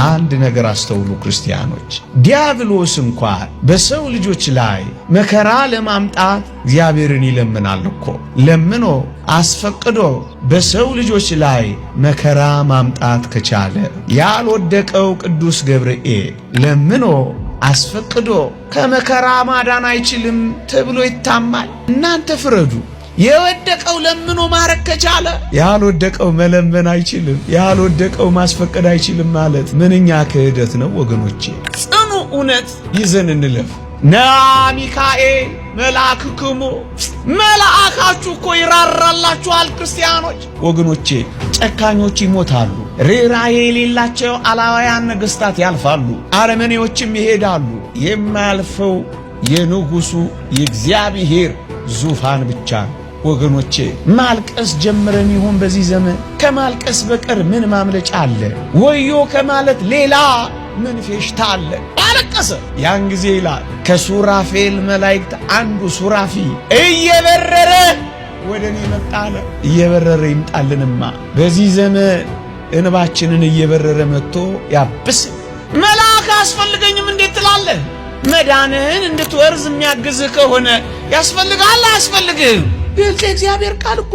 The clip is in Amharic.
አንድ ነገር አስተውሉ ክርስቲያኖች፣ ዲያብሎስ እንኳን በሰው ልጆች ላይ መከራ ለማምጣት እግዚአብሔርን ይለምናል እኮ። ለምኖ አስፈቅዶ በሰው ልጆች ላይ መከራ ማምጣት ከቻለ ያልወደቀው ቅዱስ ገብርኤል ለምኖ አስፈቅዶ ከመከራ ማዳን አይችልም ተብሎ ይታማል? እናንተ ፍረዱ። የወደቀው ለምኖ ማረክ ከቻለ ያልወደቀው መለመን አይችልም፣ ያልወደቀው ማስፈቀድ አይችልም ማለት ምንኛ ክህደት ነው ወገኖቼ። ጽኑ እውነት ይዘን እንለፍ። ነአ ሚካኤል መልአክክሙ፣ መልአካችሁ እኮ ይራራላችኋል። ክርስቲያኖች ወገኖቼ፣ ጨካኞች ይሞታሉ፣ ርኅራኄ የሌላቸው አላውያን ነገሥታት ያልፋሉ፣ አረመኔዎችም ይሄዳሉ። የማያልፈው የንጉሡ የእግዚአብሔር ዙፋን ብቻ ነው። ወገኖቼ ማልቀስ ጀምረን ይሆን በዚህ ዘመን? ከማልቀስ በቀር ምን ማምለጫ አለ? ወዮ ከማለት ሌላ ምን ፌሽታ አለ? አለቀሰ። ያን ጊዜ ይላል ከሱራፌል መላእክት አንዱ ሱራፊ እየበረረ ወደኔ መጣ አለ። እየበረረ ይምጣልንማ። በዚህ ዘመን እንባችንን እየበረረ መጥቶ ያብስ። መልአክ አያስፈልገኝም እንዴት ትላለህ? መዳንህን እንድትወርዝ የሚያግዝህ ከሆነ ያስፈልጋል። አያስፈልግህም? ግልጽ የእግዚአብሔር ቃል እኮ